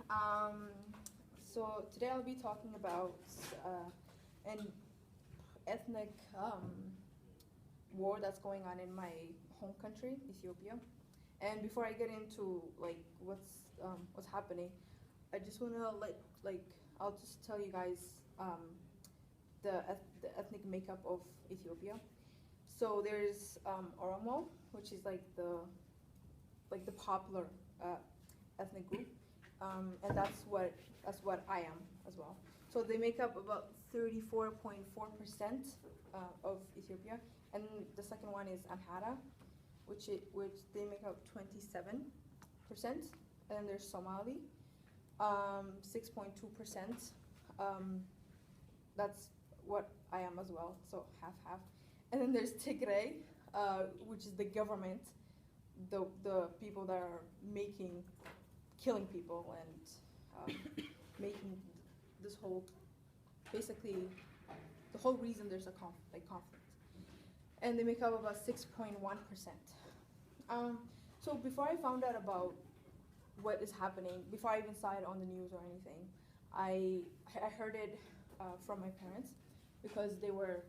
Um, so today I'll be talking about an ethnic war that's going on in my home country, Ethiopia. And before I get into like what's happening, I just wanna I'll just tell you guys the ethnic makeup of Ethiopia. So there's Oromo, which is like the popular uh, ethnic group, and that's what I am as well. So they make up about 34.4% of Ethiopia, and the second one is Amhara, which they make up 27%, and then there's Somali, 6.2%. That's what I am as well, so half half. And then there's Tigray, which is the government, the people that are killing people and making this whole, basically, the whole reason there's a conflict. And they make up about 6.1%. So before I found out about what is happening, before I even saw it on the news or anything, I heard it from my parents, because they were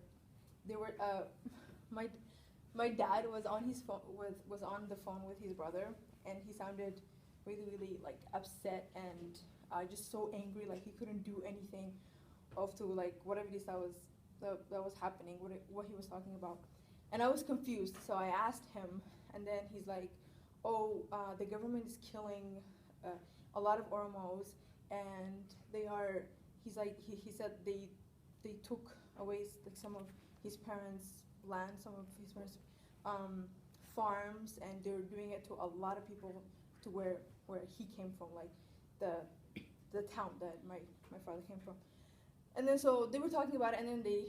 my my dad was on his phone was on the phone with his brother, and he sounded really like upset and just so angry, like he couldn't do anything of to like whatever it is that was happening, what he was talking about. And I was confused, so I asked him, and then he's like, oh, the government is killing a lot of Oromos, and he's like, he said they took away like some of his parents' land, some of his parents' farms, and they're doing it to a lot of people, to where he came from, like the town that my father came from. And then so they were talking about it, and then they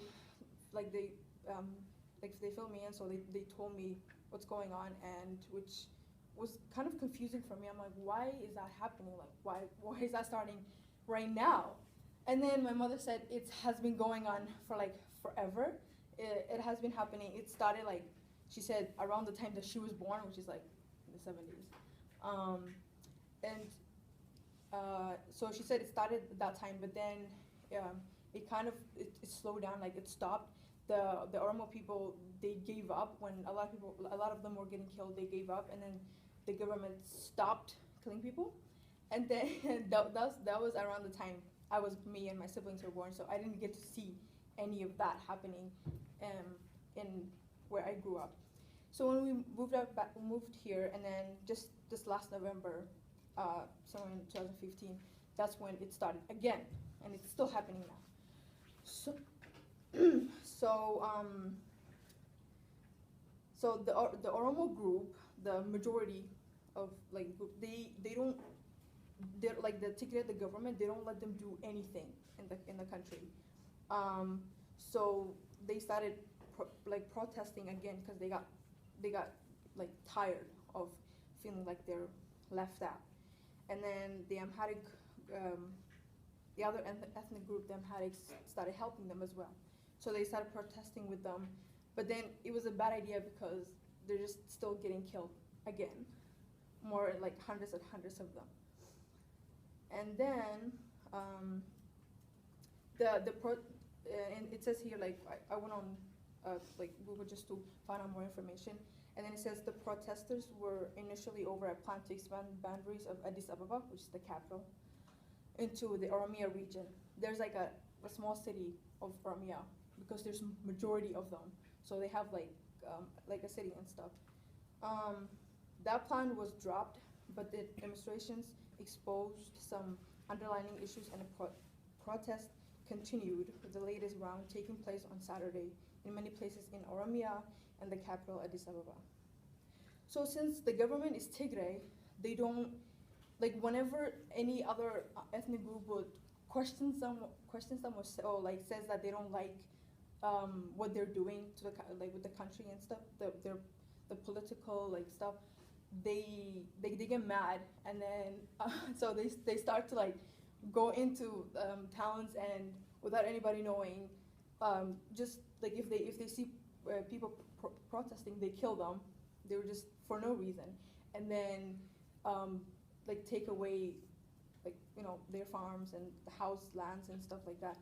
filled me in, so they told me what's going on, and which was kind of confusing for me. I'm like, why is that happening? Like, why is that starting right now? And then my mother said it has been going on for like forever. It has been happening. It started, like she said, around the time that she was born, which is like in the 70s. So she said it started at that time, but then it kind of it slowed down, like it stopped. The Oromo people, they gave up when a lot of them were getting killed. They gave up, and then the government stopped killing people. And then that was around the time me and my siblings were born, so I didn't get to see any of that happening in where I grew up. So when we moved here, and then just this last November, somewhere in 2015, that's when it started again, and it's still happening now. So, so the Oromo group, the majority of like group, they're like the Tigray, the government, they don't let them do anything in the country. So they started protesting again, because they got like tired of feeling like they're left out. And then the Amharic, the other ethnic group, the Amharics, started helping them as well. So they started protesting with them, but then it was a bad idea, because they're just still getting killed again, more like hundreds and hundreds of them. And then and it says here, like I went on like Google just to find out more information, and then it says the protesters were initially over a plan to expand boundaries of Addis Ababa, which is the capital, into the Oromia region. There's like a small city of Oromia, because there's majority of them, so they have like a city and stuff. That plan was dropped, but the demonstrations exposed some underlying issues, and a protest continued, with the latest round taking place on Saturday in many places in Oromia and the capital Addis Ababa. So since the government is Tigray, they don't, like whenever any other ethnic group would question them or like says that they don't like what they're doing to with the country and stuff, the political like stuff, they get mad, and then so they start to like go into towns, and without anybody knowing, just like if they see people protesting, they kill them. They were just for no reason, and then like take away like, their farms and the house lands and stuff like that.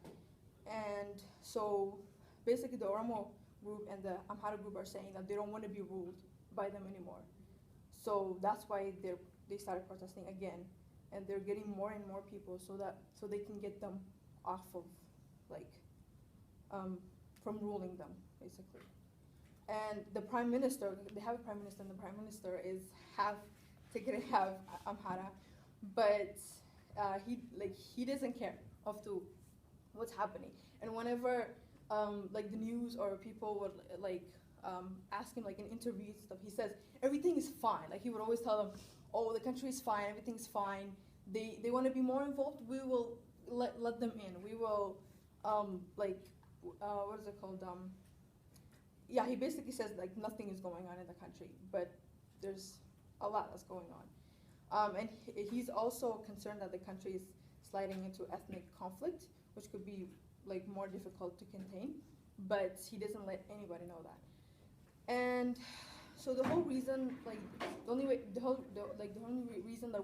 And so basically the Oromo group and the Amhara group are saying that they don't want to be ruled by them anymore. So that's why they started protesting again, and they're getting more and more people so they can get them off of, like, from ruling them, basically. And the prime minister, they have a prime minister, and the prime minister is half Tigray, half Amhara, but he doesn't care of to what's happening. And whenever like the news or people would ask him, like, in interviews and stuff, he says everything is fine. Like, he would always tell them, oh, the country is fine, everything's fine. They want to be more involved, we will let them in. We will what is it called? Yeah, he basically says, like, nothing is going on in the country, but there's a lot that's going on. And he's also concerned that the country is sliding into ethnic conflict, which could be, like, more difficult to contain, but he doesn't let anybody know that. And so the whole reason, like, the only reason that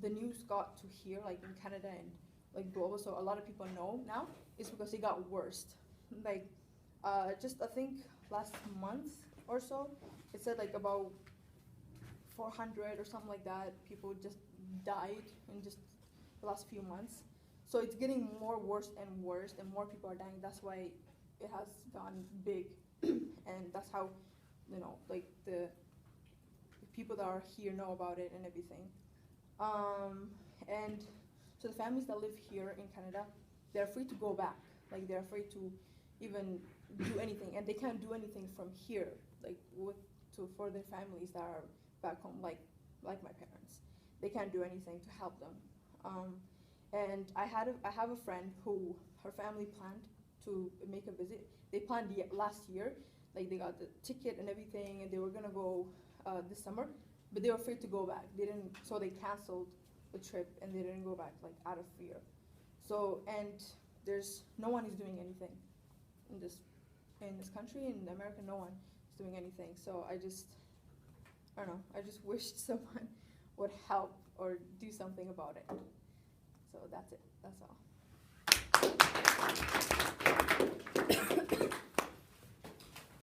the news got to here, like, in Canada and, like, global, so a lot of people know now, is because it got worse. Like, just I think last month or so, it said, like, about 400 or something like that people just died in just the last few months. So it's getting more worse and worse, and more people are dying. That's why it has gone big, and that's how, like, the people that are here know about it and everything. And so the families that live here in Canada, they're afraid to go back. Like, they're afraid to even do anything, and they can't do anything from here, like, for their families that are back home, like my parents. They can't do anything to help them. And I have a friend who, her family planned to make a visit. They planned last year, like, they got the ticket and everything, and they were gonna go this summer, but they were afraid to go back. They didn't, so they canceled the trip and they didn't go back, like, out of fear. So, and no one is doing anything in this country, in America. No one is doing anything. So I don't know, I just wished someone would help or do something about it. So that's it, that's all.